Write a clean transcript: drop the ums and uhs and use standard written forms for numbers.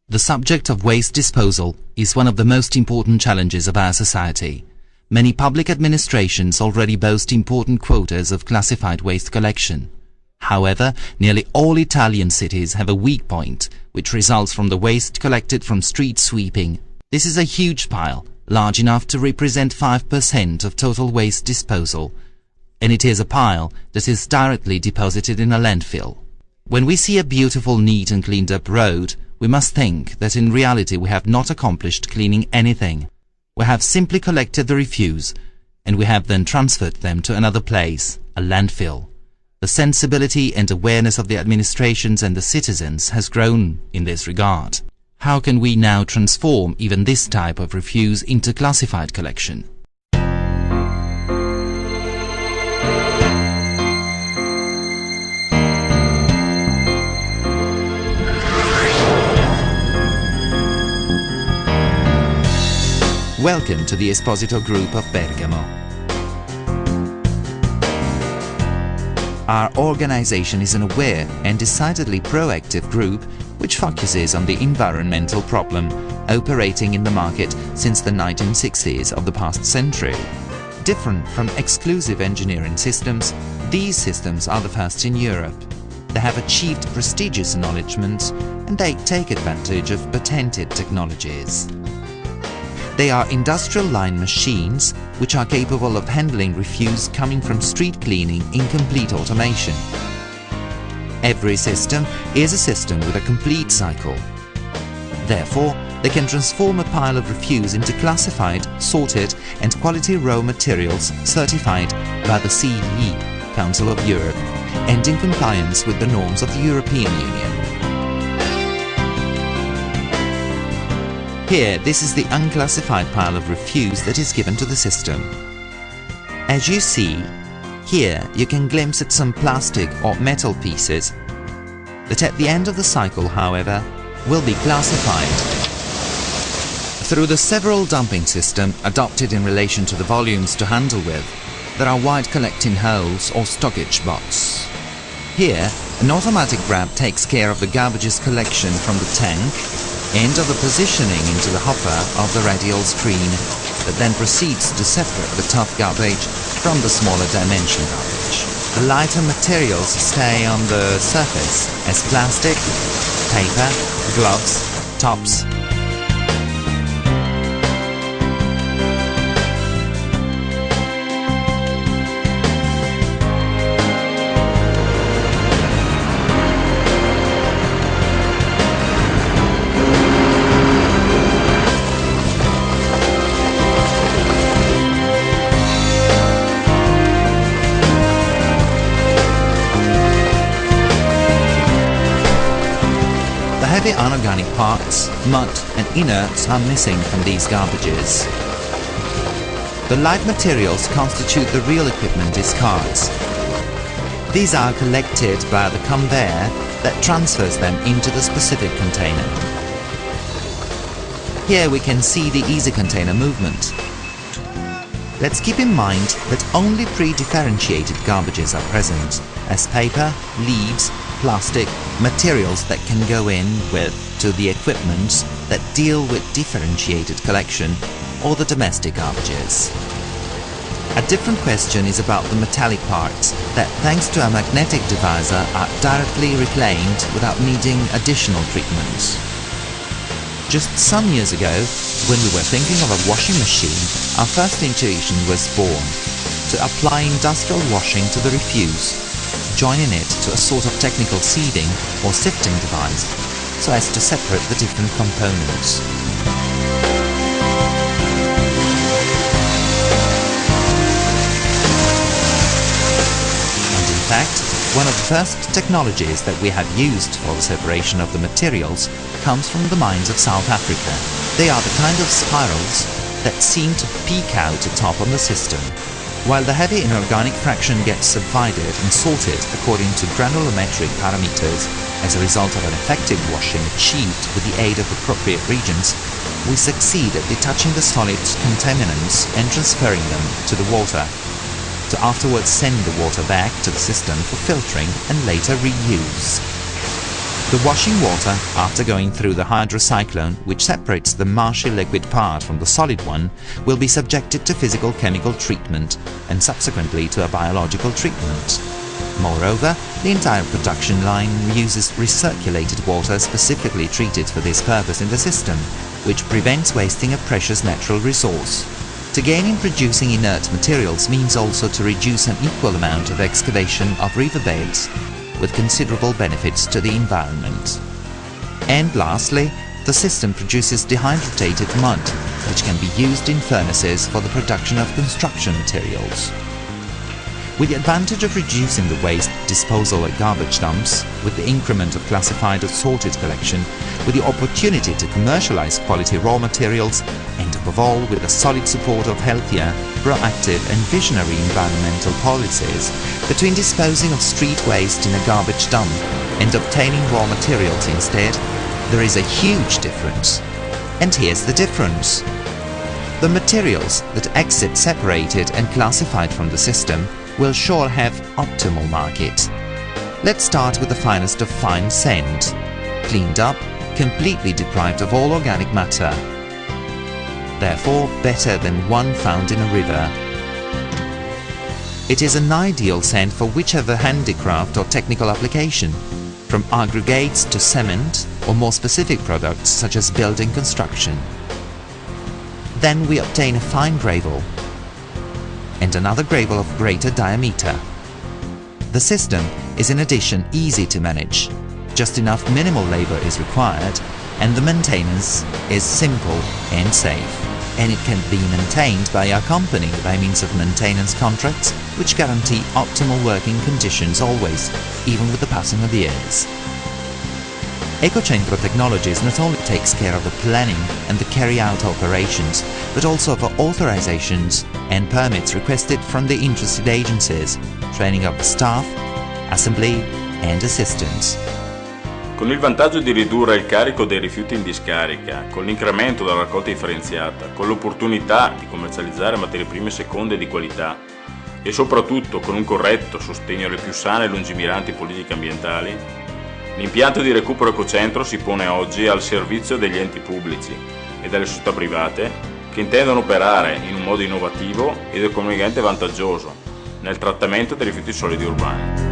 The subject of waste disposal is one of the most important challenges of our society. Many public administrations already boast important quotas of classified waste collection. However, nearly all Italian cities have a weak point, which results from the waste collected from street sweeping. This is a huge pile, large enough to represent 5% of total waste disposal, and it is a pile that is directly deposited in a landfill. When we see a beautiful, neat and cleaned up road, we must think that in reality we have not accomplished cleaning anything. We have simply collected the refuse, and we have then transferred them to another place, a landfill. The sensibility and awareness of the administrations and the citizens has grown in this regard. How can we now transform even this type of refuse into classified collection? Welcome to the Esposito Group of Bergamo. Our organization is an aware and decidedly proactive group which focuses on the environmental problem, operating in the market since the 1960s of the past century. Different from exclusive engineering systems, these systems are the first in Europe. They have achieved prestigious acknowledgement and they take advantage of patented technologies. They are industrial line machines which are capable of handling refuse coming from street cleaning in complete automation. Every system is a system with a complete cycle. Therefore, they can transform a pile of refuse into classified, sorted and quality raw materials certified by the CEE, Council of Europe, and in compliance with the norms of the European Union. Here, this is the unclassified pile of refuse that is given to the system. As you see, here you can glimpse at some plastic or metal pieces that at the end of the cycle, however, will be classified. Through the several dumping system adopted in relation to the volumes to handle with, there are wide collecting holes or stockage box. Here, an automatic grab takes care of the garbage's collection from the tank and of the positioning into the hopper of the radial screen that then proceeds to separate the tough garbage from the smaller dimension garbage. The lighter materials stay on the surface as plastic, paper, gloves, tops. The heavy anorganic parts, mud and inerts are missing from these garbages. The light materials constitute the real equipment is cards. These are collected by the conveyor that transfers them into the specific container. Here we can see the easy container movement. Let's keep in mind that only pre-differentiated garbages are present, as paper, leaves, plastic, materials that can go in with to the equipment that deal with differentiated collection or the domestic garbages. A different question is about the metallic parts that, thanks to a magnetic divisor, are directly reclaimed without needing additional treatment. Just some years ago, when we were thinking of a washing machine, our first intuition was born: to apply industrial washing to the refuse, joining it to a sort of technical sieving or sifting device so as to separate the different components. And in fact, one of the first technologies that we have used for the separation of the materials comes from the mines of South Africa. They are the kind of spirals that seem to peek out atop on the system. While the heavy inorganic fraction gets subdivided and sorted according to granulometric parameters as a result of an effective washing achieved with the aid of appropriate reagents, we succeed at detaching the solid contaminants and transferring them to the water, to afterwards send the water back to the system for filtering and later reuse. The washing water, after going through the hydrocyclone, which separates the marshy liquid part from the solid one, will be subjected to physical-chemical treatment and subsequently to a biological treatment. Moreover, the entire production line uses recirculated water specifically treated for this purpose in the system, which prevents wasting a precious natural resource. To gain in producing inert materials means also to reduce an equal amount of excavation of riverbeds, with considerable benefits to the environment. And lastly, the system produces dehydrated mud, which can be used in furnaces for the production of construction materials. With the advantage of reducing the waste disposal at garbage dumps, with the increment of classified or sorted collection, with the opportunity to commercialize quality raw materials, and above all with the solid support of healthier, proactive and visionary environmental policies, between disposing of street waste in a garbage dump and obtaining raw materials instead, there is a huge difference. And here's the difference. The materials that exit separated and classified from the system will sure have optimal market. Let's start with the finest of fine sand, cleaned up, completely deprived of all organic matter. Therefore, better than one found in a river. It is an ideal sand for whichever handicraft or technical application, from aggregates to cement or more specific products such as building construction. Then we obtain a fine gravel and another gravel of greater diameter. The system is in addition easy to manage. Just enough minimal labor is required, and the maintenance is simple and safe. And it can be maintained by our company by means of maintenance contracts, which guarantee optimal working conditions always, even with the passing of the years. Ecocentro Technologies not only takes care of the planning and the carry-out operations, but also of authorizations and permits requested from the interested agencies, training of the staff, assembly and assistants. Con il vantaggio di ridurre il carico dei rifiuti in discarica, con l'incremento della raccolta differenziata, con l'opportunità di commercializzare materie prime seconde di qualità e soprattutto con un corretto sostegno alle più sane e lungimiranti politiche ambientali, l'impianto di recupero ecocentro si pone oggi al servizio degli enti pubblici e delle società private che intendono operare in un modo innovativo ed economicamente vantaggioso nel trattamento dei rifiuti solidi urbani.